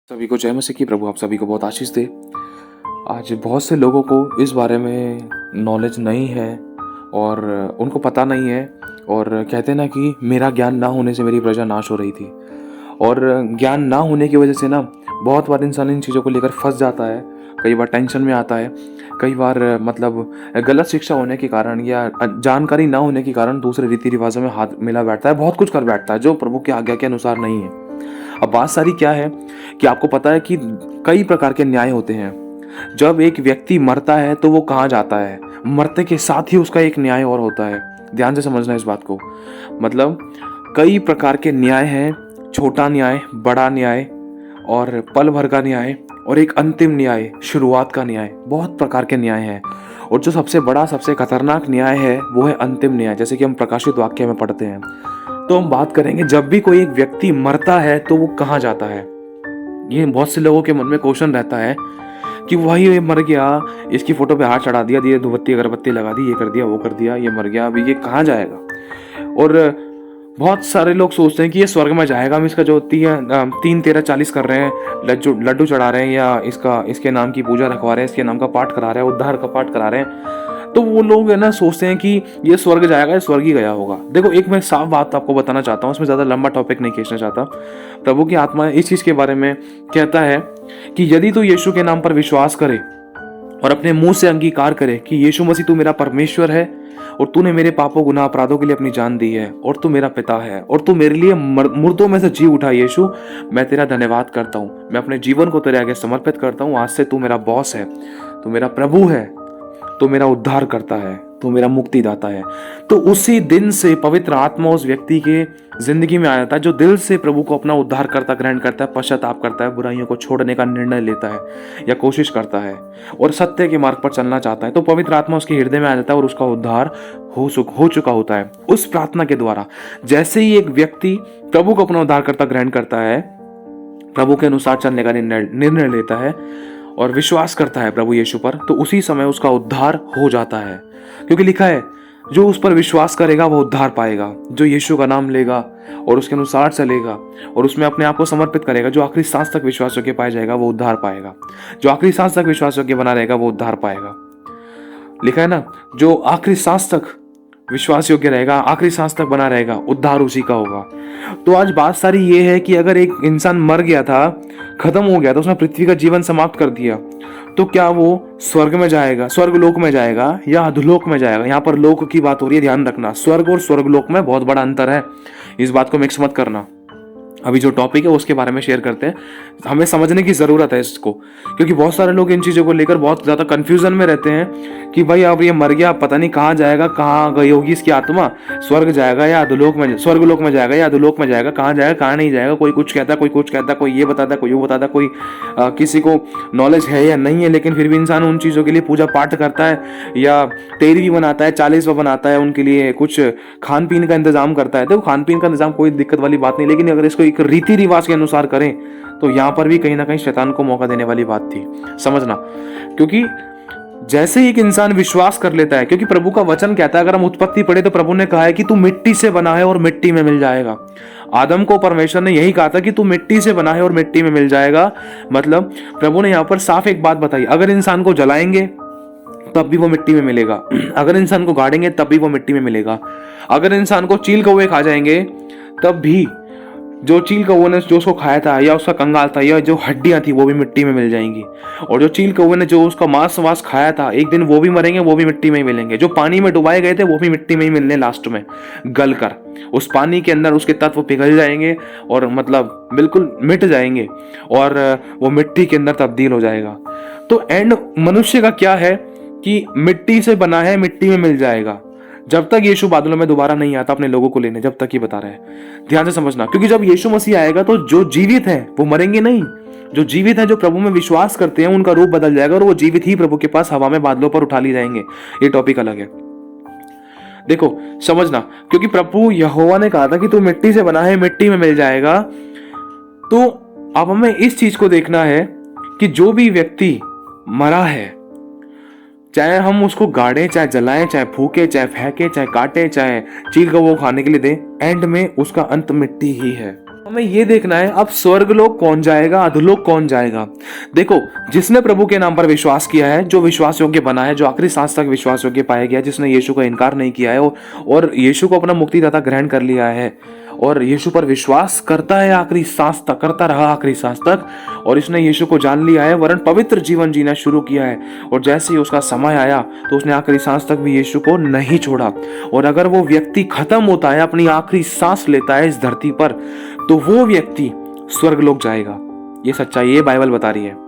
सभी को जय मसीह की। प्रभु आप सभी को बहुत आशीष दे। आज बहुत से लोगों को इस बारे में नॉलेज नहीं है और उनको पता नहीं है, और कहते हैं ना कि मेरा ज्ञान ना होने से मेरी प्रजा नाश हो रही थी। और ज्ञान ना होने की वजह से ना बहुत बार इंसान इन चीज़ों को लेकर फंस जाता है, कई बार टेंशन में आता है, कई बार गलत शिक्षा होने के कारण या जानकारी ना होने के कारण दूसरे रीति रिवाजों में हाथ मिला बैठता है, बहुत कुछ कर बैठता है जो प्रभु की आज्ञा के अनुसार नहीं है। अब बात सारी क्या है कि आपको पता है कि कई प्रकार के न्याय होते हैं। जब एक व्यक्ति मरता है तो वो कहाँ जाता है, मरते के साथ ही उसका एक न्याय और होता है। ध्यान से समझना इस बात को। मतलब कई प्रकार के न्याय हैं, छोटा न्याय, बड़ा न्याय और पल भर का न्याय और एक अंतिम न्याय, शुरुआत का न्याय। बहुत प्रकार के न्याय हैं और जो सबसे बड़ा सबसे खतरनाक न्याय है वो है अंतिम न्याय, जैसे कि हम प्रकाशित वाक्य में पढ़ते हैं। तो हम बात करेंगे जब भी कोई एक व्यक्ति मरता है तो वो कहाँ जाता है। ये बहुत से लोगों के मन में क्वेश्चन रहता है कि वही मर गया, इसकी फोटो पे हाथ चढ़ा दिया, दिए धूपबत्ती अगरबत्ती लगा दी, ये कर दिया वो कर दिया, ये मर गया, अभी ये कहाँ जाएगा। और बहुत सारे लोग सोचते हैं कि ये स्वर्ग में जाएगा। हम इसका जो 3, 13, 40 कर रहे हैं, लड्डू चढ़ा रहे हैं या इसके नाम की पूजा रखवा रहे हैं, इसके नाम का पाठ करा रहे हैं, उद्धार का पाठ करा रहे हैं, तो वो लोग है ना सोचते हैं कि ये स्वर्ग जाएगा, ये स्वर्ग ही गया होगा। देखो, एक मैं साफ बात आपको बताना चाहता हूँ, उसमें ज़्यादा लंबा टॉपिक नहीं खींचना चाहता। प्रभु की आत्मा इस चीज़ के बारे में कहता है कि यदि तू यीशु के नाम पर विश्वास करे और अपने मुंह से अंगीकार करे कि यीशु मसीह तू मेरा परमेश्वर है और तूने मेरे पापों गुनाह अपराधों के लिए अपनी जान दी है और तू मेरा पिता है और तू मेरे लिए मुर्दों में से जी उठा, यीशु मैं तेरा धन्यवाद करता हूँ, मैं अपने जीवन को तेरे आगे समर्पित करता हूँ। आज से तू मेरा बॉस है, तू मेरा प्रभु है, तो मेरा उद्धार करता है, तो मेरा मुक्तिदाता है। तो उसी दिन से पवित्र आत्मा उस व्यक्ति के जिंदगी में आ जाता है जो दिल से प्रभु को अपना उद्धार करता, ग्रहण करता है, पश्चाताप करता है, बुराइयों को छोड़ने का निर्णय लेता है या कोशिश करता है और सत्य के मार्ग पर चलना चाहता है। तो पवित्र आत्मा उसके हृदय में आ जाता है और उसका उद्धार हो चुका होता है उस प्रार्थना के द्वारा। जैसे ही एक व्यक्ति प्रभु को अपना उद्धार करता, ग्रहण करता है, प्रभु के अनुसार चलने का निर्णय लेता है और विश्वास करता है प्रभु यीशु पर, तो उसी समय उसका उद्धार हो जाता है। क्योंकि लिखा है जो उस पर विश्वास करेगा वो उद्धार पाएगा, जो यीशु का नाम लेगा और उसके अनुसार चलेगा और उसमें अपने आप को समर्पित करेगा, जो आखिरी सांस तक विश्वास योग्य पाया जाएगा वो उद्धार पाएगा, जो आखिरी सांस तक विश्वास योग्य बना रहेगा वो उद्धार पाएगा। लिखा है ना, जो आखिरी सांस तक विश्वास योग्य रहेगा, आखिरी सांस तक बना रहेगा, उद्धार उसी का होगा। तो आज बात सारी ये है कि अगर एक इंसान मर गया था, खत्म हो गया था, उसने पृथ्वी का जीवन समाप्त कर दिया, तो क्या वो स्वर्ग में जाएगा, स्वर्गलोक में जाएगा या अधोलोक में जाएगा। यहाँ पर लोक की बात हो रही है, ध्यान रखना। स्वर्ग और स्वर्गलोक में बहुत बड़ा अंतर है, इस बात को मिक्स मत करना। अभी जो टॉपिक है उसके बारे में शेयर करते हैं, हमें समझने की ज़रूरत है इसको, क्योंकि बहुत सारे लोग इन चीज़ों को लेकर बहुत ज़्यादा कंफ्यूजन में रहते हैं कि भाई अब ये मर गया, पता नहीं कहाँ जाएगा, कहाँ गई होगी इसकी आत्मा, स्वर्ग जाएगा या अधोलोक में, स्वर्गलोक में जाएगा या अधोलोक में जाएगा, कहाँ जाएगा कहाँ नहीं जाएगा। कोई कुछ कहता है, कोई कुछ कहता है, कोई ये बताता है, कोई वो बताता है, कोई किसी को नॉलेज है या नहीं है, लेकिन फिर भी इंसान उन चीज़ों के लिए पूजा पाठ करता है या 13वीं बनाता है, 40वां बनाता है, उनके लिए कुछ खान पीन का इंतजाम करता है। तो खान पीन का इंतजाम कोई दिक्कत वाली बात नहीं, लेकिन अगर इसको एक रीति रिवाज के अनुसार करें तो यहाँ पर भी कहीं ना कहीं शैतान को मौका देने वाली बात थी, समझना। क्योंकि जैसे ही एक इंसान विश्वास कर लेता है, क्योंकि प्रभु का वचन कहता है, अगर हम उत्पत्ति पढ़े तो प्रभु ने कहा है कि तू मिट्टी से बना है और मिट्टी में मिल जाएगा। आदम को परमेश्वर ने यही कहा था कि तू मिट्टी से बना है और मिट्टी में मिल जाएगा। मतलब प्रभु ने यहाँ पर साफ एक बात बताई, अगर इंसान को जलाएंगे तब भी वो मिट्टी में मिलेगा, अगर इंसान को गाड़ेंगे तब भी वो मिट्टी में मिलेगा, अगर इंसान को चील कौवे खा जाएंगे तब भी जो चील कौवे ने जो उसको खाया था या उसका कंगाल था या जो हड्डियां थी वो भी मिट्टी में मिल जाएंगी, और जो चील कौवे ने जो उसका मांस वास खाया था एक दिन वो भी मरेंगे, वो भी मिट्टी में ही मिलेंगे। जो पानी में डुबाए गए थे वो भी मिट्टी में ही मिलने, लास्ट में गल कर उस पानी के अंदर उसके तत्व पिघल जाएंगे और मतलब बिल्कुल मिट जाएंगे और वो मिट्टी के अंदर तब्दील हो जाएगा। तो एंड मनुष्य का क्या है कि मिट्टी से बना है, मिट्टी में मिल जाएगा, जब तक यीशु बादलों में दोबारा नहीं आता अपने लोगों को लेने, जब तक ये बता रहे हैं। ध्यान से समझना, क्योंकि जब यीशु मसीह आएगा तो जो जीवित है वो मरेंगे नहीं, जो जीवित है, जो प्रभु में विश्वास करते हैं, उनका रूप बदल जाएगा और वो जीवित ही प्रभु के पास हवा में बादलों पर उठा ली जाएंगे। ये टॉपिक अलग है, देखो समझना। क्योंकि प्रभु यहोवा ने कहा था कि तू मिट्टी से बना है, मिट्टी में मिल जाएगा। तो अब हमें इस चीज को देखना है कि जो भी व्यक्ति मरा है, चाहे हम उसको गाड़े, चाहे जलाएं, चाहे फूके, चाहे फेंके, चाहे काटे, चाहे चील को वो खाने के लिए दे, एंड में उसका अंत मिट्टी ही है। हमें ये देखना है अब स्वर्ग लोक कौन जाएगा, अधोलोक कौन जाएगा। देखो, जिसने प्रभु के नाम पर विश्वास किया है, जो विश्वास योग्य बना है, जो आखिरी सांस तक विश्वास योग्य पाया गया, जिसने यीशु का इनकार नहीं किया है और यीशु को अपना मुक्तिदाता ग्रहण कर लिया है और यीशु पर विश्वास करता है आखिरी सांस तक, करता रहा आखिरी सांस तक, और इसने यीशु को जान लिया है, वरन पवित्र जीवन जीना शुरू किया है, और जैसे ही उसका समय आया तो उसने आखिरी सांस तक भी यीशु को नहीं छोड़ा। और अगर वो व्यक्ति खत्म होता है, अपनी आखिरी सांस लेता है इस धरती पर, तो वो व्यक्ति स्वर्ग लोक जाएगा। ये सच्चाई ये बाइबल बता रही है।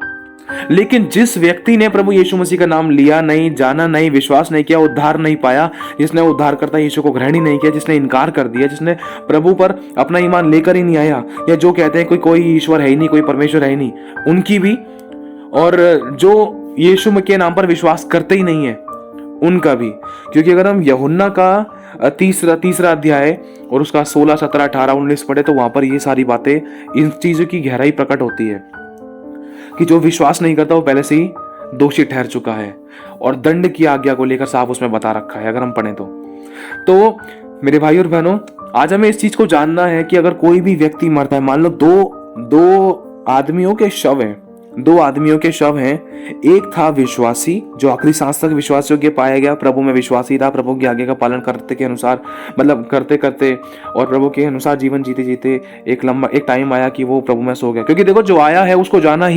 लेकिन जिस व्यक्ति ने प्रभु यीशु मसीह का नाम लिया नहीं, जाना नहीं, विश्वास नहीं किया, उद्धार नहीं पाया, जिसने उद्धारकर्ता यीशु को ग्रहण ही नहीं किया, जिसने इनकार कर दिया, जिसने प्रभु पर अपना ईमान लेकर ही नहीं आया, या जो कहते हैं कोई ईश्वर है ही नहीं, कोई परमेश्वर है ही नहीं, उनकी भी, और जो यीशु के नाम पर विश्वास करते ही नहीं है उनका भी। क्योंकि अगर हम यूहन्ना का तीसरा अध्याय और उसका 16, 17, 18, 19 पढ़े तो वहां पर ये सारी बातें, इन चीजों की गहराई प्रकट होती है कि जो विश्वास नहीं करता वो पहले से ही दोषी ठहर चुका है, और दंड की आज्ञा को लेकर साफ उसमें बता रखा है अगर हम पढ़ें तो मेरे भाई और बहनों, आज हमें इस चीज को जानना है कि अगर कोई भी व्यक्ति मरता है, मान लो दो आदमियों के शव हैं, एक था विश्वासी जो आखिरी सांस तक विश्वास योग्य पाया गया, प्रभु में विश्वासी था, प्रभु की आज्ञा का पालन करते के अनुसार, मतलब करते करते और प्रभु के अनुसार जीवन जीते जीते एक टाइम आया कि वो प्रभु में सो गया। क्योंकि देखो, जो आया है उसको जाना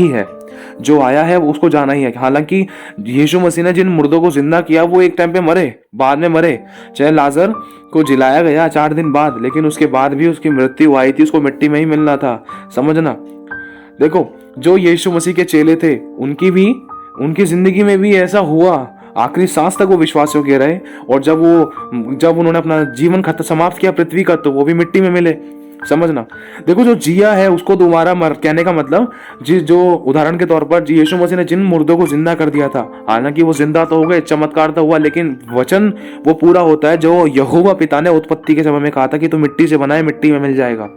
ही है, हालांकि यीशु मसीह ने जिन मुर्दों को जिंदा किया वो एक टाइम पे मरे, बाद में मरे, चाहे लाजर को जिलाया गया 4 दिन बाद, लेकिन उसके बाद भी उसकी मृत्यु आई थी, उसको मिट्टी में ही मिलना था, समझना। देखो, जो यीशु मसीह के चेले थे उनकी जिंदगी में भी ऐसा हुआ, आखिरी सांस तक वो विश्वास योग्य रहे, और जब उन्होंने अपना जीवन समाप्त किया पृथ्वी का, तो वो भी मिट्टी में मिले, समझना। देखो, जो जिया है उसको दोबारा कहने का मतलब, जो उदाहरण के तौर पर यीशु मसीह ने जिन मुर्दों को जिंदा कर दिया था, हालांकि वो जिंदा तो हो गए, चमत्कार तो हुआ, लेकिन वचन वो पूरा होता है जो यहोवा पिता ने उत्पत्ति के समय में कहा था कि तू मिट्टी से बना है, मिट्टी में मिल जाएगा,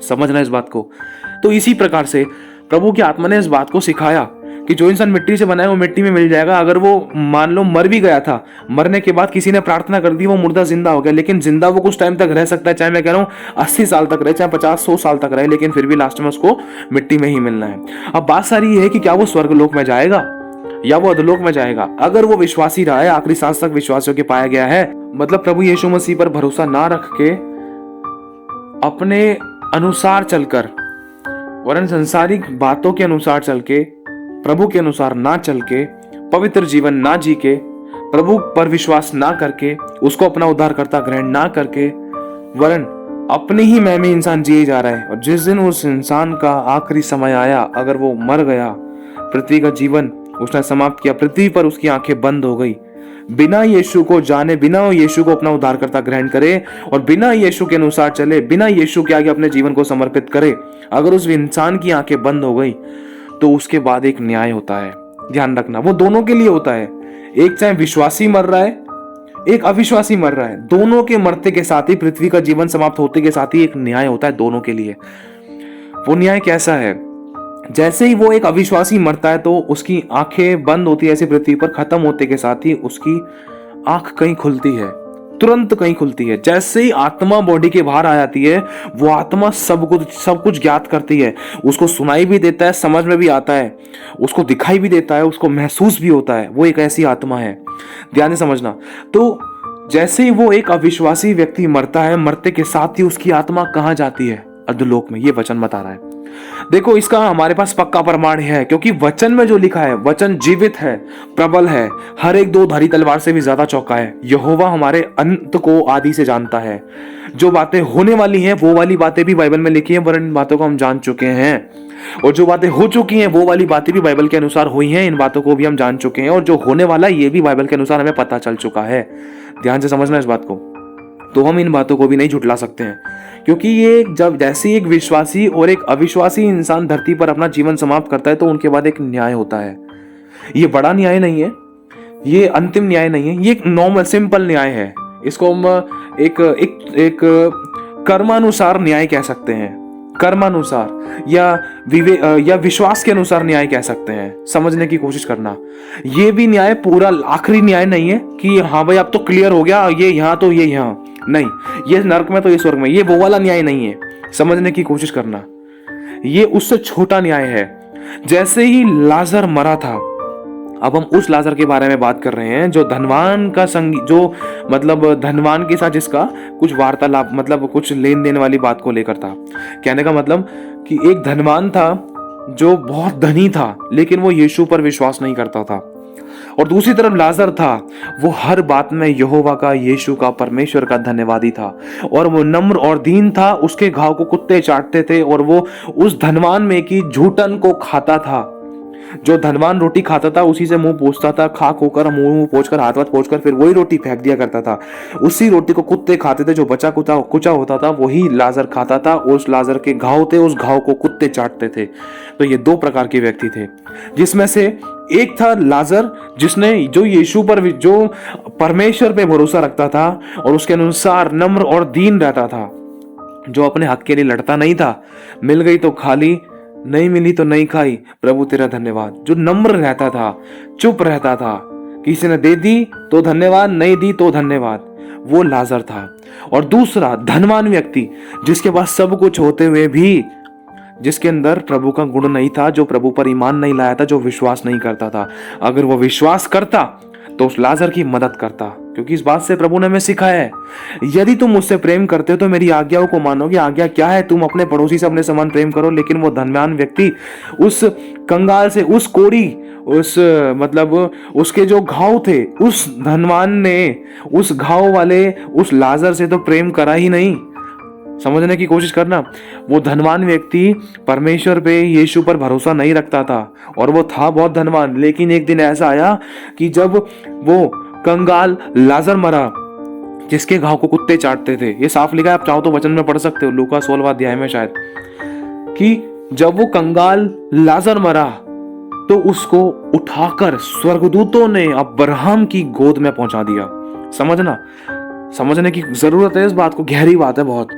समझना इस बात को। तो इसी प्रकार से प्रभु की आत्मा ने इस बात को सिखाया कि जो इंसान मिट्टी से बना है वो मिट्टी में मिल जाएगा। अगर वो मान लो मर भी गया था, मरने के बाद किसी ने प्रार्थना कर दी, वो मुर्दा जिंदा हो गया, लेकिन जिंदा वो कुछ टाइम तक रह सकता है, चाहे मैं कह रहा हूँ 80 साल तक रहे, चाहे 50-100 साल तक रहे, लेकिन फिर भी लास्ट में उसको मिट्टी में ही मिलना है। अब बात सारी है कि क्या वो स्वर्गलोक में जाएगा या वो अधोलोक में जाएगा। अगर वो विश्वासी रहा है, आखिरी सांस तक विश्वास योग्य पाया गया है, मतलब प्रभु यीशु मसीह पर भरोसा ना रख के अपने अनुसार चलकर, वरन संसारिक बातों के अनुसार चल के, प्रभु के अनुसार ना चल के, पवित्र जीवन ना जी के, प्रभु पर विश्वास ना करके, उसको अपना उद्धारकर्ता ग्रहण ना करके, वरन अपने ही मैं में इंसान जिए जा रहा है, और जिस दिन उस इंसान का आखिरी समय आया, अगर वो मर गया, पृथ्वी का जीवन उसने समाप्त किया, पृथ्वी पर उसकी आंखें बंद हो गई, बिना यीशु को जाने, बिना यीशु को अपना उद्धारकर्ता ग्रहण करे और बिना यीशु के अनुसार चले, बिना यीशु के आगे अपने जीवन को समर्पित करे, अगर उस इंसान की आंखें बंद हो गई तो उसके बाद एक न्याय होता है। ध्यान रखना, वो दोनों के लिए होता है। एक चाहे विश्वासी मर रहा है, एक अविश्वासी मर रहा है, दोनों के मरते के साथ ही, पृथ्वी का जीवन समाप्त होते के साथ ही एक न्याय होता है दोनों के लिए। वो न्याय कैसा है? जैसे ही वो एक अविश्वासी मरता है तो उसकी आंखें बंद होती है, ऐसे पृथ्वी पर खत्म होते के साथ ही उसकी आंख कहीं खुलती है, तुरंत कहीं खुलती है। जैसे ही आत्मा बॉडी के बाहर आ जाती है, वो आत्मा सब कुछ ज्ञात करती है, उसको सुनाई भी देता है, समझ में भी आता है, उसको दिखाई भी देता है, उसको महसूस भी होता है। वो एक ऐसी आत्मा है, ध्यान से समझना। तो जैसे ही वो एक अविश्वासी व्यक्ति मरता है, मरते के साथ ही उसकी आत्मा कहाँ जाती है? अधोलोक में। ये वचन बता रहा है। देखो, इसका हमारे पास पक्का प्रमाण है, क्योंकि वचन में जो लिखा है, वचन जीवित है, प्रबल है, हर एक 2 धारी तलवार से भी ज्यादा चौका है। यहोवा हमारे अंत को आदि से जानता है। जो बातें होने वाली हैं वो वाली बातें भी बाइबल में लिखी हैं, पर इन बातों को हम जान चुके हैं, और जो बातें हो चुकी हैं वो वाली बातें भी बाइबल के अनुसार हुई हैं, इन बातों को भी हम जान चुके हैं, और जो होने वाला है ये भी बाइबल के अनुसार हमें पता चल चुका है। ध्यान से समझना इस बात को। तो हम इन बातों को भी नहीं झुठला सकते हैं, क्योंकि ये जब जैसे एक विश्वासी और एक अविश्वासी इंसान धरती पर अपना जीवन समाप्त करता है तो उनके बाद एक न्याय होता है। ये बड़ा न्याय नहीं है, ये अंतिम न्याय नहीं है, ये एक नॉर्मल सिंपल न्याय है। इसको हम एक कर्मानुसार न्याय कह सकते हैं, कर्मानुसार या विश्वास के अनुसार न्याय कह सकते हैं। समझने की कोशिश करना। ये भी न्याय पूरा आखिरी न्याय नहीं है कि हाँ भाई अब तो क्लियर हो गया, ये यहाँ तो ये यहाँ, नहीं, ये नरक में तो ये स्वर्ग में, ये वो वाला न्याय नहीं है। समझने की कोशिश करना, ये उससे छोटा न्याय है। जैसे ही लाजर मरा था, अब हम उस लाजर के बारे में बात कर रहे हैं जो धनवान का जो मतलब धनवान के साथ जिसका कुछ वार्तालाप मतलब कुछ लेन देन वाली बात को लेकर था। कहने का मतलब कि एक धनवान था जो बहुत धनी था, लेकिन वो यीशु पर विश्वास नहीं करता था। और दूसरी तरफ लाजर था, वो हर बात में यहोवा का, यीशु का, परमेश्वर का धन्यवादी था, और वो नम्र और दीन था। उसके घाव को कुत्ते चाटते थे और वो उस धनवान में की झूठन को खाता था। जो धनवान रोटी खाता था उसी से मुंह पोंछता था, खा खोकर मुंह पोंछकर हाथ वाथ पोंछकर फिर वही रोटी फेंक दिया करता था। उसी रोटी को कुत्ते खाते थे, जो बचा कुचा होता था वही लाजर खाता था। उस लाजर के घाव थे, उस घाव को कुत्ते चाटते थे। तो ये दो प्रकार के व्यक्ति थे, जिसमें से एक था लाजर जिसने जो यीशु पर जो परमेश्वर पे भरोसा रखता था और उसके अनुसार नम्र और दीन रहता था, जो अपने हक के लिए लड़ता नहीं था। मिल गई तो खाली, नहीं मिली तो नहीं खाई, प्रभु तेरा धन्यवाद। जो नम्र रहता था, चुप रहता था, किसी ने दे दी तो धन्यवाद, नहीं दी तो धन्यवाद, वो लाजर था। और दूसरा धनवान व्यक्ति जिसके पास सब कुछ होते हुए भी जिसके अंदर प्रभु का गुण नहीं था, जो प्रभु पर ईमान नहीं लाया था, जो विश्वास नहीं करता था। अगर वो विश्वास करता तो उस लाजर की मदद करता, क्योंकि इस बात से प्रभु ने हमें सिखाया है, यदि तुम मुझसे प्रेम करते हो तो मेरी आज्ञाओं को मानोगे। आज्ञा क्या है? तुम अपने पड़ोसी से अपने समान प्रेम करो। लेकिन वो धनवान व्यक्ति उस कंगाल से, उस कोढ़ी, उस मतलब उसके जो घाव थे, उस धनवान ने उस घाव वाले उस लाजर से तो प्रेम करा ही नहीं। समझने की कोशिश करना, वो धनवान व्यक्ति परमेश्वर पे, यीशु पर भरोसा नहीं रखता था, और वो था बहुत धनवान। लेकिन एक दिन ऐसा आया कि जब वो कंगाल लाजर मरा जिसके घाव को कुत्ते चाटते थे, ये साफ लिखा है, आप चाहो तो वचन में पढ़ सकते हो, लूका 16वां अध्याय में शायद, कि जब वो कंगाल लाजर मरा तो उसको उठाकर स्वर्गदूतों ने अब्राहम की गोद में पहुंचा दिया। समझने की जरूरत है इस बात को, गहरी बात है बहुत।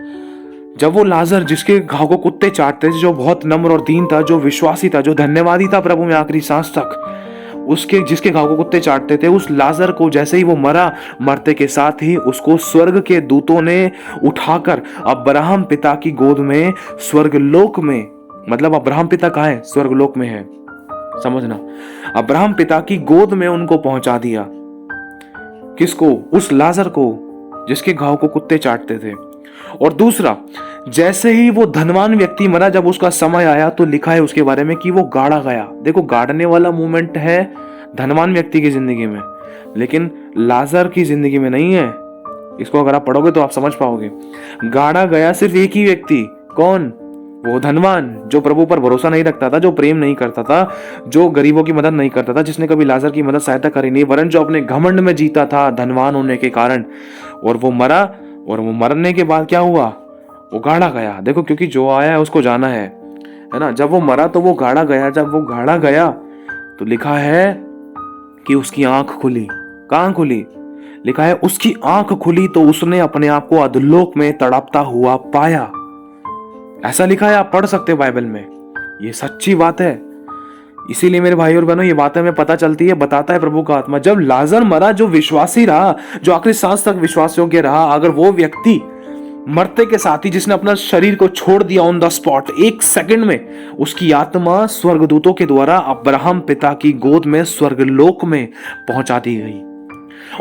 जब वो लाजर जिसके घाव को कुत्ते चाटते थे, जो बहुत नम्र और दीन था, जो विश्वासी था, जो धन्यवादी था प्रभु में आखिरी सांस तक, उसके जिसके घाव को कुत्ते चाटते थे, उस लाजर को जैसे ही वो मरा, मरते के साथ ही उसको स्वर्ग के दूतों ने उठाकर अब्राहम पिता की गोद में स्वर्गलोक में, मतलब अब्राहम पिता कहाँ है? स्वर्गलोक में है। समझना, अब्राहम पिता की गोद में उनको पहुंचा दिया। किसको? उस लाजर को जिसके घाव को कुत्ते चाटते थे। और दूसरा, जैसे ही वो धनवान व्यक्ति मरा, जब उसका समय आया तो लिखा है उसके बारे में कि वो गाड़ा गया। देखो, गाड़ने वाला मूवमेंट है धनवान व्यक्ति की जिंदगी में, लेकिन लाजर की जिंदगी में नहीं है। इसको अगर आप पढ़ोगे तो आप समझ पाओगे। गाड़ा गया सिर्फ एक ही व्यक्ति, कौन? वो धनवान, जो प्रभु पर भरोसा नहीं रखता था, जो प्रेम नहीं करता था, जो गरीबों की मदद नहीं करता था, जिसने कभी लाजर की मदद सहायता करी नहीं, वरन जो अपने घमंड में जीता था धनवान होने के कारण। और वो मरा, और वो मरने के बाद क्या हुआ? वो गाड़ा गया। देखो, क्योंकि जो आया है उसको जाना है ना। जब वो मरा तो वो गाड़ा गया। जब वो गाड़ा गया तो लिखा है कि उसकी आंख खुली। कहाँ खुली? लिखा है उसकी आंख खुली तो उसने अपने आप को अधोलोक में तड़पता हुआ पाया। ऐसा लिखा है, आप पढ़ सकते हो बाइबल में, ये सच्ची बात है। इसीलिए मेरे भाई और बहनों, ये बातें हमें पता चलती है, बताता है प्रभु का आत्मा। जब लाजर मरा, जो विश्वासी रहा, जो आखिरी सांस तक विश्वास योग्य रहा, अगर वो व्यक्ति मरते के साथ ही जिसने अपना शरीर को छोड़ दिया ऑन द स्पॉट, एक सेकंड में उसकी आत्मा स्वर्गदूतों के द्वारा अब्राहम पिता की गोद में स्वर्गलोक में पहुंचा दी गई।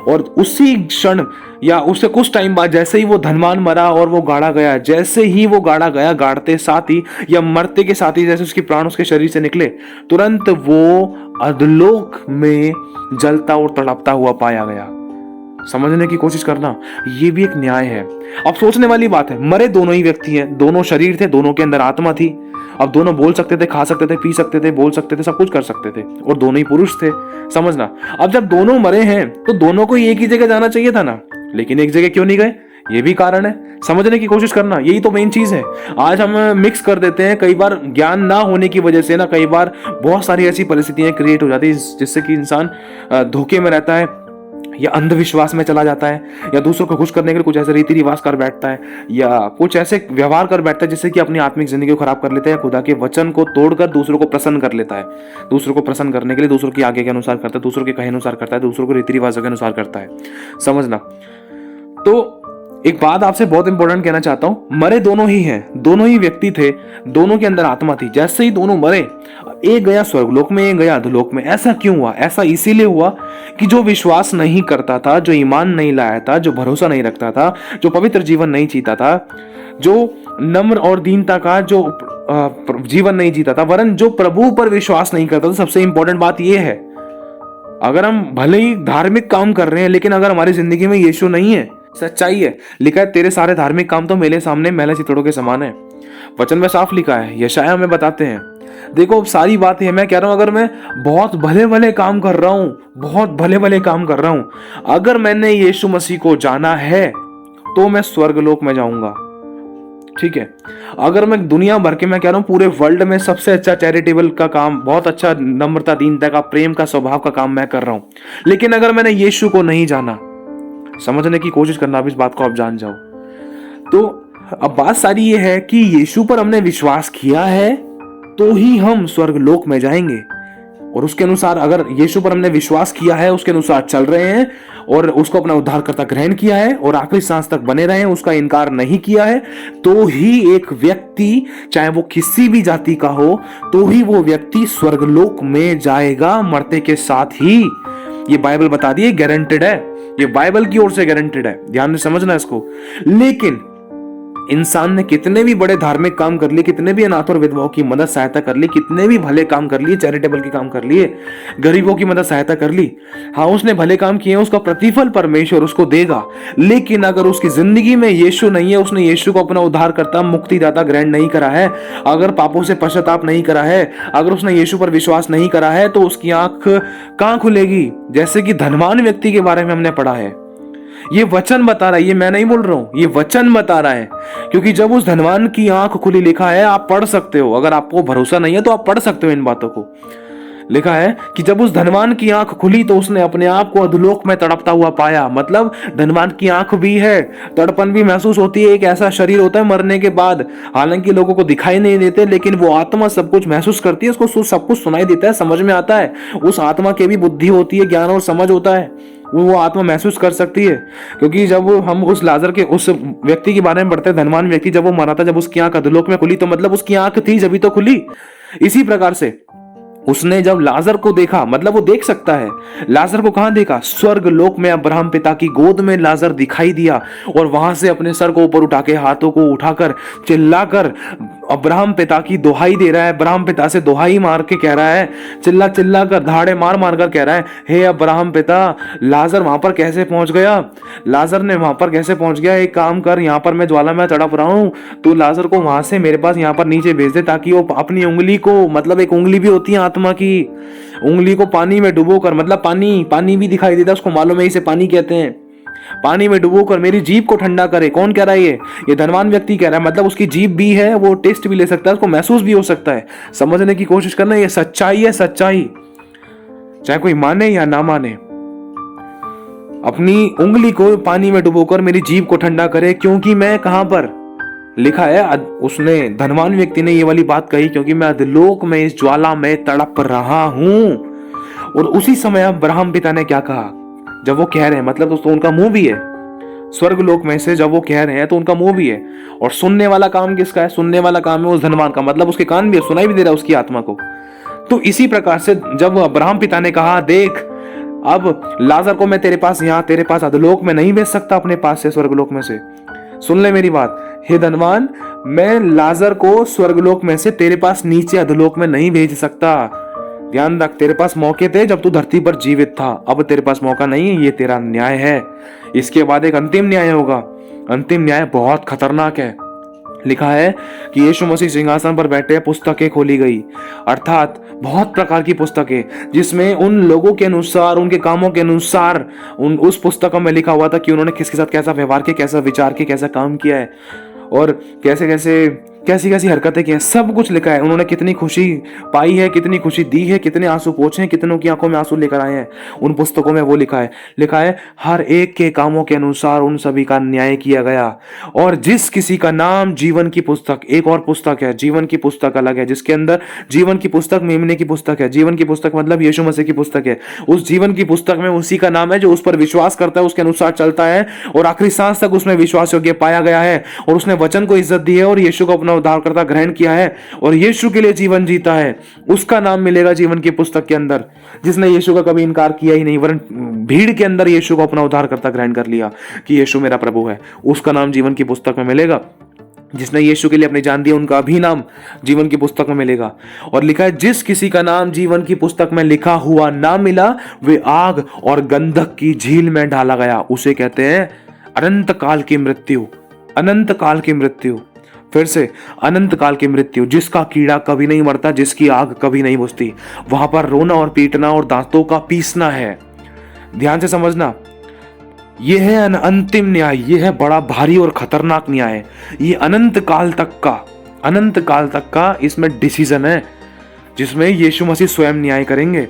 और उसी क्षण या उससे कुछ टाइम बाद जैसे ही वो धनवान मरा और वो गाड़ा गया, जैसे ही वो गाड़ा गया, गाड़ते साथ ही या मरते के साथ ही जैसे उसके प्राण उसके शरीर से निकले, तुरंत वो अधोलोक में जलता और तड़पता हुआ पाया गया। समझने की कोशिश करना, ये भी एक न्याय है। अब सोचने वाली बात है, मरे दोनों ही व्यक्ति हैं, दोनों शरीर थे, दोनों के अंदर आत्मा थी। अब दोनों बोल सकते थे, खा सकते थे, पी सकते थे, बोल सकते थे, सब कुछ कर सकते थे, और दोनों ही पुरुष थे। समझना, अब जब दोनों मरे हैं तो दोनों को एक ही जगह जाना चाहिए था ना, लेकिन एक जगह क्यों नहीं गए? ये भी कारण है। समझने की कोशिश करना, यही तो मेन चीज है। आज हम मिक्स कर देते हैं, कई बार ज्ञान ना होने की वजह से ना, कई बार बहुत सारी ऐसी परिस्थितियां क्रिएट हो जाती है जिससे कि इंसान धोखे में रहता है, या अंधविश्वास में चला जाता है, या दूसरों को खुश करने के लिए कुछ ऐसे रीति रिवाज कर बैठता है, या कुछ ऐसे व्यवहार कर बैठता है जिससे कि अपनी आत्मिक जिंदगी को खराब कर लेता है, या खुदा के वचन को तोड़कर दूसरों को प्रसन्न कर लेता है। दूसरों को प्रसन्न करने के लिए दूसरों की आगे के अनुसार करता है, दूसरों के कहे अनुसार करता है, दूसरों को रीति रिवाजों के अनुसार करता है। समझना, तो एक बात आपसे बहुत इंपॉर्टेंट कहना चाहता हूं, मरे दोनों ही हैं, दोनों ही व्यक्ति थे, दोनों के अंदर आत्मा थी। जैसे ही दोनों मरे, एक गया स्वर्गलोक में, एक गया अधोलोक में। ऐसा क्यों हुआ? ऐसा इसीलिए हुआ कि जो विश्वास नहीं करता था, जो ईमान नहीं लाया था, जो भरोसा नहीं रखता था, जो पवित्र जीवन नहीं जीता था, जो नम्र और दीनता का जो जीवन नहीं जीता था, वरन जो प्रभु पर विश्वास नहीं करता था। सबसे इंपॉर्टेंट बात यह है, अगर हम भले ही धार्मिक काम कर रहे हैं, लेकिन अगर हमारी जिंदगी में यीशु नहीं है, सच्चाई है, लिखा है तेरे सारे धार्मिक काम तो मेरे सामने मैले चितड़ों के समान है। वचन में साफ लिखा है, यशायाह में बताते हैं। देखो सारी बात है, मैं कह रहा हूं अगर मैं बहुत भले भले काम कर रहा हूं, बहुत भले भले काम कर रहा हूं, अगर मैंने यीशु मसीह को जाना है तो मैं स्वर्गलोक में जाऊंगा। ठीक है, अगर मैं दुनिया भर के, मैं कह रहा हूं पूरे वर्ल्ड में सबसे अच्छा चैरिटेबल का काम, बहुत अच्छा नम्रता, दीनता का, प्रेम का, स्वभाव का काम मैं कर रहा हूं, लेकिन अगर मैंने यीशु को नहीं जाना, समझने की कोशिश करना, अब इस बात को आप जान जाओ। तो अब बात सारी ये है कि यीशु पर हमने विश्वास किया है तो ही हम स्वर्गलोक में जाएंगे, और उसके अनुसार, अगर यीशु पर हमने विश्वास किया है, उसके अनुसार चल रहे हैं और उसको अपना उद्धारकर्ता ग्रहण किया है और आखिरी सांस तक बने रहे हैं, उसका इनकार नहीं किया है, तो ही एक व्यक्ति, चाहे वो किसी भी जाति का हो, तो ही वो व्यक्ति स्वर्गलोक में जाएगा मरते के साथ ही। ये बाइबल बता दी, गारंटेड है, ये बाइबल की ओर से गारंटेड है, ध्यान से समझना इसको। लेकिन इंसान ने कितने भी बड़े धार्मिक काम कर लिए, कितने भी अनाथ और विधवाओं की मदद सहायता कर ली, कितने भी भले काम कर लिए, चैरिटेबल के काम कर लिए, गरीबों की मदद सहायता कर ली, हाँ उसने भले काम किए, उसका प्रतिफल परमेश्वर उसको देगा। लेकिन अगर उसकी जिंदगी में यीशु नहीं है, उसने यीशु को अपना उद्धारकर्ता, मुक्तिदाता ग्रहण नहीं करा है, अगर पापों से पश्चाताप नहीं करा है, अगर उसने यीशु पर विश्वास नहीं करा है, तो उसकी आंख कहां खुलेगी? जैसे कि धनवान व्यक्ति के बारे में हमने पढ़ा है, ये वचन बता रहा है, ये मैं नहीं बोल रहा हूं, ये वचन बता रहा है। क्योंकि जब उस धनवान की आंख खुली, लिखा है, आप पढ़ सकते हो, अगर आपको भरोसा नहीं है तो आप पढ़ सकते हो इन बातों को। लिखा है कि जब उस धनवान की आंख खुली तो उसने अपने आप को अधोलोक में तड़पता हुआ पाया। मतलब धनवान की आंख भी है, तड़पन भी महसूस होती है, एक ऐसा शरीर होता है मरने के बाद, हालांकि लोगों को दिखाई नहीं देते, लेकिन वो आत्मा सब कुछ महसूस करती है, उसको सब कुछ सुनाई देता है, समझ में आता है। उस आत्मा की भी बुद्धि होती है, ज्ञान और समझ होता है, वो आत्मा महसूस कर सकती है। क्योंकि जब हम उस लाजर के, उस व्यक्ति के बारे में पढ़ते हैं, धनवान व्यक्ति, जब वो मरा था, जब उसकी आंख अधोलोक में खुली, तो मतलब उसकी आंख थी जब तो खुली। इसी प्रकार से उसने जब लाजर को देखा, मतलब वो देख सकता है, लाजर को कहां देखा? स्वर्ग लोक में अब्राहम पिता की गोद में लाजर दिखाई दिया, और वहां से अपने सर को ऊपर उठा के, हाथों को उठाकर, चिल्लाकर अब्राहम पिता की दुहाई दे रहा है। अब्राहम पिता से दुहाई मार के कह रहा है, चिल्ला चिल्ला कर, धाड़े मार मार कर कह रहा है, हे अब्राहम पिता, लाजर वहां पर कैसे पहुंच गया? लाजर ने वहां पर कैसे पहुंच गया? एक काम कर, यहाँ पर मैं ज्वाला में तड़प रहा हूं, तो लाजर को वहां से मेरे पास यहाँ पर नीचे भेज दे, ताकि वो अपनी उंगली को, मतलब एक उंगली भी होती है आत्मा की, उंगली को पानी में डुबो कर, मतलब पानी भी दिखाई देता है उसको, मालूम है इसे पानी कहते हैं, पानी में डुबो कर मेरी जीभ को ठंडा करे। कौन कह रहा है? ये धनवान व्यक्ति कह रहा है। मतलब उसकी जीभ भी है, वो टेस्ट भी ले सकता है, उसको महसूस भी हो सकता है। समझने की कोशिश करना, ये सच्चाई है, सच्चाई, चाहे कोई माने या ना माने। अपनी उंगली को पानी में डुबोकर मेरी जीभ को ठंडा करे, क्योंकि मैं कहां पर लिखा है, उसने, धनवान व्यक्ति ने ये वाली बात कही, क्योंकि मैं अधोलोक में इस ज्वाला में तड़प रहा हूं। और उसी समय अब्राहम पिता ने क्या कहा जब वो कह रहे हैं, मतलब दोस्तों उनका मुंह भी है स्वर्ग लोक में से, जब वो कह रहे हैं तो उनका मुंह भी है, और सुनने वाला काम किसका है? सुनने वाला काम है उस धनवान का, मतलब उसके कान भी है, सुनाई भी दे रहा है उसकी आत्मा को। तो इसी प्रकार से जब अब्राहम पिता ने कहा, देख अब लाजर को मैं तेरे पास, यहाँ तेरे पास अधोलोक में नहीं भेज सकता, अपने पास से, स्वर्गलोक में से, सुन ले मेरी बात, हे धनवान, मैं लाजर को स्वर्गलोक में से तेरे पास नीचे अधोलोक में नहीं भेज सकता। ध्यान रख, तेरे पास मौके थे जब तू धरती पर जीवित था, अब तेरे पास मौका नहीं है, ये तेरा न्याय है। इसके बाद एक अंतिम न्याय होगा, अंतिम न्याय बहुत खतरनाक है। लिखा है कि यीशु मसीह सिंहासन पर बैठे, पुस्तकें खोली गई, अर्थात बहुत प्रकार की पुस्तकें, जिसमें उन लोगों के अनुसार, उनके कामों के अनुसार, उस पुस्तकों में लिखा हुआ था कि उन्होंने किसके साथ कैसा व्यवहार किया, कैसा विचार किया, कैसा काम किया है, और कैसे कैसे कैसी कैसी हरकतें की हैं, सब कुछ लिखा है। उन्होंने कितनी खुशी पाई है, कितनी खुशी दी है, कितने आंसू पोंछे हैं, कितनों की आंखों में आंसू लेकर आए हैं, उन पुस्तकों में वो लिखा है। लिखा है हर एक के कामों के अनुसार उन सभी का न्याय किया गया। और जिस किसी का नाम जीवन की पुस्तक, एक और पुस्तक है जीवन की पुस्तक अलग है, जिसके अंदर जीवन की पुस्तक मेमने की पुस्तक है। जीवन की पुस्तक मतलब यीशु मसीह की पुस्तक है। उस जीवन की पुस्तक में उसी का नाम है जो उस पर विश्वास करता है, उसके अनुसार चलता है और आखिरी सांस तक उसमें विश्वास योग्य पाया गया है, और उसने वचन को इज्जत दी है और यीशु को अपना उद्धारकर्ता ग्रहण किया है और यीशु के लिए जीवन जीता है। उसका नाम मिलेगा जीवन की पुस्तक के अंदर, जिसने यीशु का कभी इनकार किया ही नहीं, वरन भीड़ के अंदर यीशु को अपना उद्धारकर्ता ग्रहण कर लिया कि यीशु मेरा प्रभु है। उसका नाम जीवन की पुस्तक में मिलेगा। जिसने यीशु के लिए अपनी जान दी उनका भी नाम जीवन की पुस्तक में मिलेगा। और लिखा है जिस किसी का नाम जीवन की पुस्तक में लिखा हुआ ना मिला, वे आग और गंधक की झील में डाला गया। उसे कहते हैं अनंत काल की मृत्यु। अनंत काल की मृत्यु, फिर से अनंत काल की मृत्यु, जिसका कीड़ा कभी नहीं मरता, जिसकी आग कभी नहीं बुझती। वहां पर रोना और पीटना और दांतों का पीसना है। ध्यान से समझना, यह है अंतिम न्याय। यह है बड़ा भारी और खतरनाक न्याय। ये अनंत काल तक का इसमें डिसीजन है, जिसमें यीशु मसीह स्वयं न्याय करेंगे।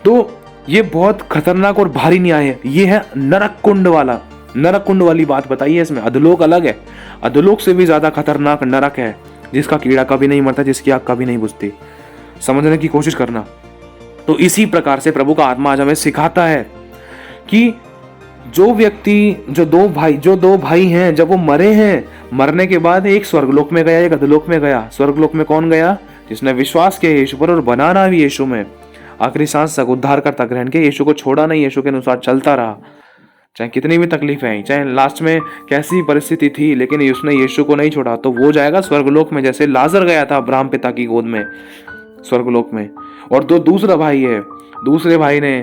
तो ये बहुत खतरनाक और भारी न्याय है। ये है नरक कुंड वाला, नरक कुंड वाली बात बताई है इसमें। अधोलोक अलग है, अधोलोक से भी ज्यादा खतरनाक नरक है, जिसका कीड़ा कभी नहीं मरता, जिसकी आग कभी नहीं बुझती। समझने की कोशिश करना। तो इसी प्रकार से प्रभु का आत्मा आज हमें सिखाता है कि जो व्यक्ति, जो दो भाई हैं, जब वो मरे हैं, मरने के बाद एक स्वर्गलोक में गया, एक अधोलोक में गया। स्वर्गलोक में कौन गया? जिसने विश्वास किया यीशु पर और बना रहा भी यीशु में, आखिरी सांस तक उद्धारकर्ता ग्रहण किया, यीशु को छोड़ा नहीं, यीशु के अनुसार चलता रहा, चाहे कितनी भी तकलीफें आई, चाहे लास्ट में कैसी परिस्थिति थी, लेकिन उसने यीशु को नहीं छोड़ा। तो वो जाएगा स्वर्गलोक में, जैसे लाजर गया था अब्राहम पिता की गोद में स्वर्गलोक में। और दूसरा भाई है, दूसरे भाई ने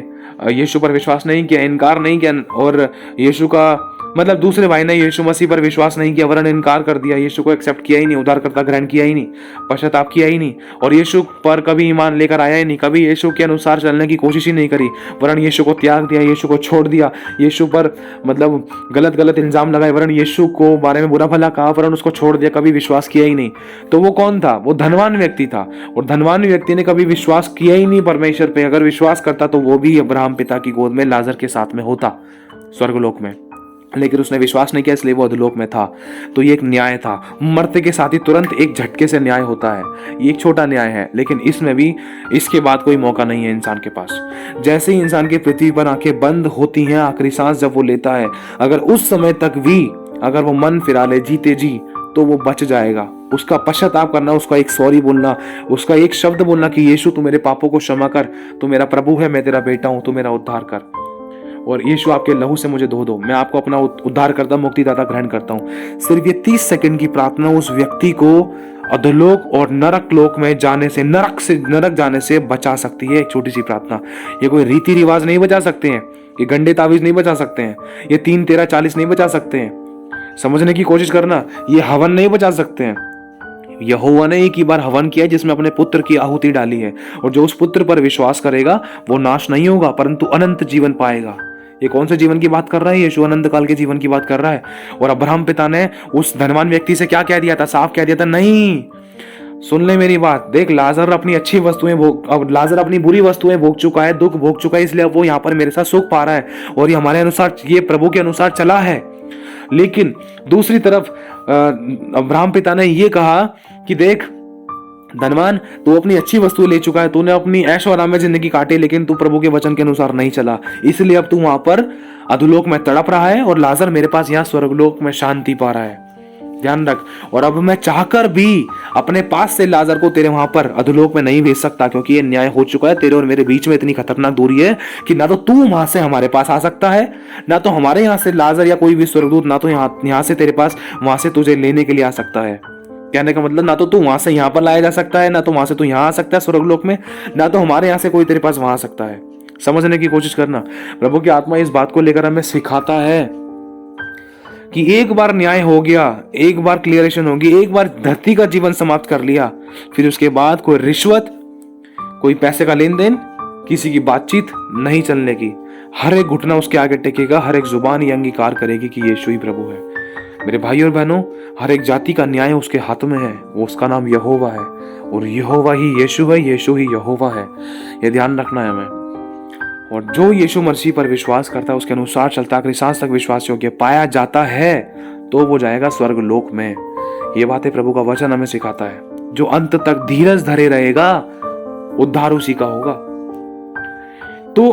यीशु पर विश्वास नहीं किया, इनकार नहीं किया, और यीशु का मतलब दूसरे भाई ने यीशु मसीह पर विश्वास नहीं किया, वरन इनकार कर दिया, यीशु को एक्सेप्ट किया ही नहीं, उद्धारकर्ता ग्रहण किया ही नहीं, पश्चाताप किया ही नहीं, और यीशु पर कभी ईमान लेकर आया ही नहीं, कभी यीशु के अनुसार चलने की कोशिश ही नहीं करी, वरन यीशु को त्याग दिया, यीशु को छोड़ दिया, यीशु पर मतलब गलत इल्जाम लगाए, वरन यीशु को बारे में बुरा भला कहा, वरन उसको छोड़ दिया, कभी विश्वास किया ही नहीं। तो वो कौन था? वो धनवान व्यक्ति था, और धनवान व्यक्ति ने कभी विश्वास किया ही नहीं परमेश्वर पे। अगर विश्वास करता तो वो भी अब्राहम पिता की गोद में लाजर के साथ में होता स्वर्गलोक में, लेकिन उसने विश्वास नहीं किया, इसलिए वो अधोलोक में था। तो ये एक न्याय था। मरते के साथ ही तुरंत एक झटके से न्याय होता है। ये एक छोटा न्याय है, लेकिन इसमें भी इसके बाद कोई मौका नहीं है इंसान के पास। जैसे ही इंसान की पृथ्वी पर आंखें बंद होती हैं, आखिरी सांस जब वो लेता है, अगर उस समय तक भी अगर वो मन फिरा ले जीते जी, तो वो बच जाएगा। उसका पश्चाताप करना, उसका एक सॉरी बोलना, उसका एक शब्द बोलना कि यीशु तू मेरे पापों को क्षमा कर, तू मेरा प्रभु है, मैं तेरा बेटा हूं, तू मेरा उद्धार कर, और यीशु आपके लहू से मुझे धो दो, मैं आपको अपना उद्धार करता, मुक्तिदाता ग्रहण करता हूं। सिर्फ ये 30 सेकंड की प्रार्थना उस व्यक्ति को अधोलोक और नरक लोक में जाने से, नरक जाने से बचा सकती है। एक छोटी सी प्रार्थना। ये कोई रीति रिवाज नहीं बचा सकते हैं, ये गंडे तावीज नहीं बचा सकते हैं, ये 3 13 40 नहीं बचा सकते हैं। समझने की कोशिश करना, ये हवन नहीं बचा सकते हैं। यहोवा ने एक ही बार हवन किया जिसमें अपने पुत्र की आहुति डाली है, और जो उस पुत्र पर विश्वास करेगा वो नाश नहीं होगा, परंतु अनंत जीवन पाएगा। ये कौन से जीवन की बात कर रहा है? यीशु अनंत काल के जीवन की बात कर रहा है। और अब्राहम पिता ने उस धनवान व्यक्ति से क्या कह दिया था? साफ कह दिया था, नहीं, सुन ले मेरी बात, देख लाजर अपनी अच्छी वस्तुएं अब लाजर अपनी बुरी वस्तुएं भोग चुका है, दुख भोग चुका है, इसलिए अब वो यहाँ पर मेरे साथ सुख पा रहा है, और ये हमारे अनुसार, ये प्रभु के अनुसार चला है। लेकिन दूसरी तरफ अब्राहम पिता ने ये कहा कि देख धनवान, तू अपनी अच्छी वस्तु ले चुका है, तूने अपनी ऐश और आराम में जिंदगी काटी, लेकिन तू प्रभु के वचन के अनुसार नहीं चला, इसलिए अब तू वहां पर अधोलोक में तड़प रहा है, और लाजर मेरे पास यहाँ स्वर्गलोक में शांति पा रहा है। ध्यान रख। और अब मैं चाहकर भी अपने पास से लाजर को तेरे वहां पर अधोलोक में नहीं भेज सकता, क्योंकि ये न्याय हो चुका है। तेरे और मेरे बीच में इतनी खतरनाक दूरी है कि ना तो तू वहां से हमारे पास आ सकता है, ना तो हमारे यहाँ से लाजर या कोई भी स्वर्गदूत, ना तो यहाँ से तेरे पास वहां से तुझे लेने के लिए आ सकता है। कहने का मतलब, ना तो तू वहां से यहाँ पर लाया जा सकता है, ना तो वहां से तू यहाँ आ सकता है स्वर्गलोक में, ना तो हमारे यहाँ से कोई तेरे पास वहां आ सकता है। समझने की कोशिश करना। प्रभु की आत्मा इस बात को लेकर हमें सिखाता है कि एक बार न्याय हो गया, एक बार क्लियरेशन होगी, एक बार धरती का जीवन समाप्त कर लिया, फिर उसके बाद कोई रिश्वत, कोई पैसे का लेन देन, किसी की बातचीत नहीं चलने की। हर एक घुटना उसके आगे टेकेगा, हर एक जुबान ये अंगीकार करेगी कि यीशु ही प्रभु है। मेरे भाई और बहनों, हर एक जाति का न्याय उसके हाथ में है, वो उसका नाम यहोवा है, और यहोवा ही यीशु है, यीशु ही यहोवा है। ये ध्यान रखना है हमें। और जो यीशु मसीह पर विश्वास करता है, उसके अनुसार चलता, आखिरी सांस तक विश्वास योग्य पाया जाता है, तो वो जाएगा स्वर्ग लोक में। ये बातें प्रभु का वचन हमें सिखाता है। जो अंत तक धीरज धरे रहेगा, उद्धार उसी का होगा। तो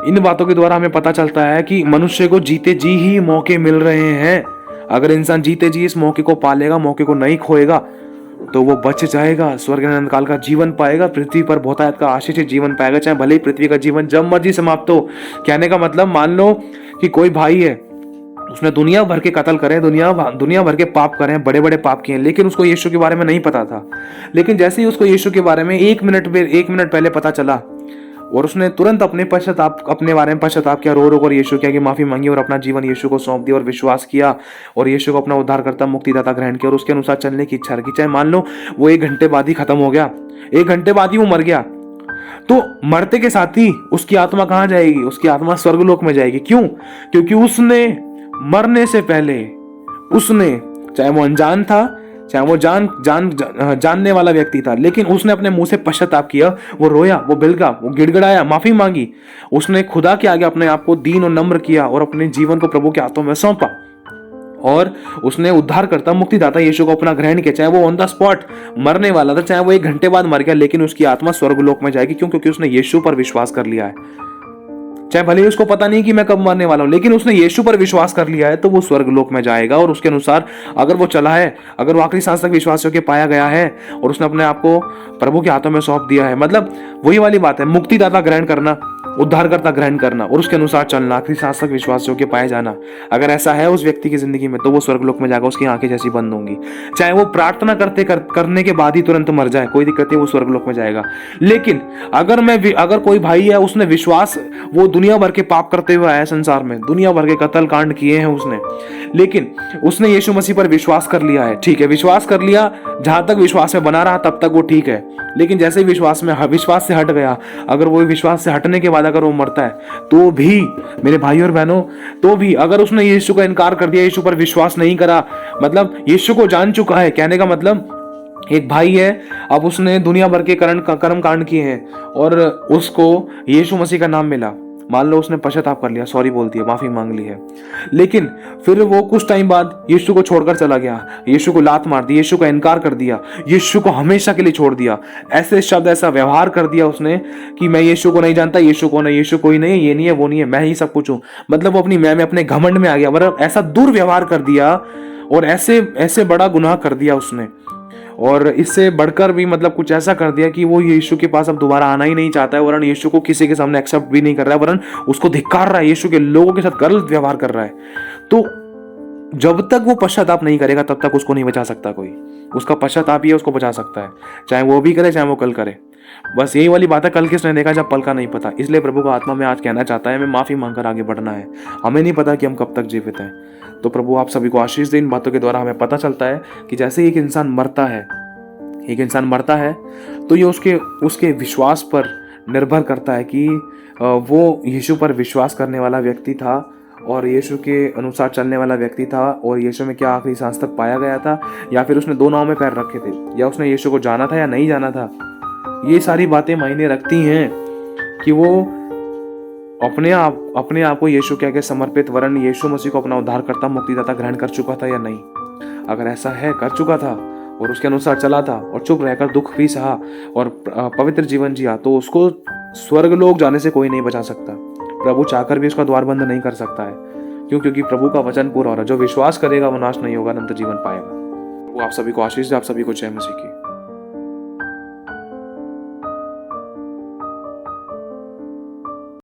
इन बातों के द्वारा हमें पता चलता है कि मनुष्य को जीते जी ही मौके मिल रहे हैं। अगर इंसान जीते जी इस मौके को पालेगा, मौके को नहीं खोएगा, तो वो बच जाएगा, स्वर्ग अनंत काल का जीवन पाएगा, पृथ्वी पर बहुतायत का आशीषित जीवन पाएगा, चाहे भले ही पृथ्वी का जीवन जब मर्जी समाप्त हो। कहने का मतलब, मान लो कि कोई भाई है, उसने दुनिया भर के कत्ल करे, दुनिया भर के पाप करे, बड़े बड़े पाप किए, लेकिन उसको यीशु के बारे में नहीं पता था। लेकिन जैसे ही उसको यीशु के बारे में एक मिनट पहले पता चला, और उसने तुरंत अपने बारे में पश्चाताप किया, रो कर यीशु क्या की माफी मांगी, और अपना जीवन यीशु को सौंप दिया और विश्वास किया, और यीशु को अपना उद्धारकर्ता मुक्तिदाता ग्रहण किया, और उसके अनुसार चलने की इच्छा रखी। चाहे मान लो वो 1 घंटे बाद ही खत्म हो गया, 1 घंटे बाद ही वो मर गया, तो मरते के साथ ही उसकी आत्मा कहां जाएगी? उसकी आत्मा स्वर्गलोक में जाएगी। क्यों? क्योंकि उसने मरने से पहले, उसने, चाहे वो अनजान था, चाहे वो जानने वाला व्यक्ति था, लेकिन उसने अपने मुंह से पश्चाताप किया, वो रोया, वो बिलगा, वो गिड़गिड़ाया, माफी मांगी, उसने खुदा के आगे अपने आप को दीन और नम्र किया, और अपने जीवन को प्रभु के हाथों में सौंपा, और उसने उद्धार करता मुक्तिदाता यीशु को अपना ग्रहण किया। चाहे वो ऑन द स्पॉट मरने वाला था, चाहे वो 1 घंटे बाद मर गया, लेकिन उसकी आत्मा स्वर्गलोक में जाएगी। क्यों? क्योंकि उसने यीशु पर विश्वास कर लिया है। चाहे भले ही उसको पता नहीं कि मैं कब मरने वाला हूं, लेकिन उसने यीशु पर विश्वास कर लिया है, तो वो स्वर्गलोक में जाएगा। और उसके अनुसार अगर वो चला है, अगर वो आखिरी सांस तक विश्वास होकर पाया गया है, और उसने अपने आप को प्रभु के हाथों में सौंप दिया है, मतलब वही वाली बात है, मुक्तिदाता ग्रहण करना, उद्धारकर्ता ग्रहण करना, और उसके अनुसार चलना, आखिरी सांस तक विश्वास होकर पाया जाना। अगर ऐसा है उस व्यक्ति की जिंदगी में, तो वो स्वर्गलोक में जाएगा, उसकी आंखें जैसी बंद होंगी। चाहे वो प्रार्थना करने के बाद ही तुरंत मर जाए, कोई दिक्कत नहीं, वो स्वर्गलोक में जाएगा। लेकिन अगर कोई भाई है, उसने विश्वास, वो दुनिया भर के पाप करते हुए आया संसार में, दुनिया भर के कत्ल कांड किए हैं उसने, लेकिन उसने यीशु मसीह पर विश्वास कर लिया है, ठीक है, विश्वास कर लिया, जहां तक विश्वास में बना रहा तब तक वो ठीक है। लेकिन जैसे ही विश्वास से हट गया, अगर वो विश्वास से हटने के बाद अगर वो मरता है, तो भी मेरे भाई और बहनों, तो भी अगर उसने यीशु का इनकार कर दिया, यीशु पर विश्वास नहीं करा, मतलब यीशु को जान चुका है, कहने का मतलब एक भाई है, अब उसने दुनिया भर के कर्म कांड किए हैं, और उसको यीशु मसीह का नाम मिला, मान लो उसने पश्चाताप कर लिया, सॉरी बोल दिया, माफी मांग ली है, लेकिन फिर वो कुछ टाइम बाद यीशु को छोड़कर चला गया, यीशु को लात मार दी, यीशु का इनकार कर दिया, यीशु को हमेशा के लिए छोड़ दिया, ऐसे शब्द, ऐसा व्यवहार कर दिया उसने कि मैं यीशु को नहीं जानता, यीशु कोई नहीं है, ये नहीं है, वो नहीं है, मैं ही सब कुछ हूं। मतलब वो अपनी मैं में, अपने घमंड में आ गया, मतलब ऐसा दुर्व्यवहार कर दिया, और ऐसे बड़ा गुनाह कर दिया उसने, और इससे बढ़कर भी मतलब कुछ ऐसा कर दिया कि वो यीशु के पास अब दोबारा आना ही नहीं चाहता है, वरन यीशु को किसी के सामने एक्सेप्ट भी नहीं कर रहा है, वरन उसको धिक्कार रहा है, यीशु के लोगों के साथ गलत व्यवहार कर रहा है। तो जब तक वो पश्चाताप नहीं करेगा, तब तक उसको नहीं बचा सकता कोई। उसका पश्चाताप ही उसको बचा सकता है, चाहे वो भी करे, चाहे वो कल करे। बस यही वाली बात है, कल किसने देखा जब पल का नहीं पता। इसलिए प्रभु का आत्मा में आज कहना चाहता है, हमें माफी मांगकर आगे बढ़ना है। हमें नहीं पता कि हम कब तक जीवित हैं। तो प्रभु आप सभी को आशीष दे। इन बातों के द्वारा हमें पता चलता है कि जैसे एक इंसान मरता है, तो ये उसके विश्वास पर निर्भर करता है कि वो यीशु पर विश्वास करने वाला व्यक्ति था, और यीशु के अनुसार चलने वाला व्यक्ति था, और यीशु में क्या आखिरी सांस तक पाया गया था, या फिर उसने 2 नाव में पैर रखे थे, या उसने यीशु को जाना था या नहीं जाना था। ये सारी बातें मायने रखती हैं कि वो अपने आप को यीशु के आगे समर्पित, वरन यीशु मसीह को अपना उद्धारकर्ता मुक्तिदाता ग्रहण कर चुका था या नहीं। अगर ऐसा है, कर चुका था और उसके अनुसार चला था, और चुप रहकर दुख भी सहा और पवित्र जीवन जिया, तो उसको स्वर्गलोक जाने से कोई नहीं बचा सकता। प्रभु चाहकर भी उसका द्वार बंद नहीं कर सकता है। क्यों? क्योंकि प्रभु का वचन पूरा हो रहा है, जो विश्वास करेगा वो नाश नहीं होगा, अनंत जीवन पाएगा। वो आप सभी को आशीष दे, आप सभी को जय मसीह की।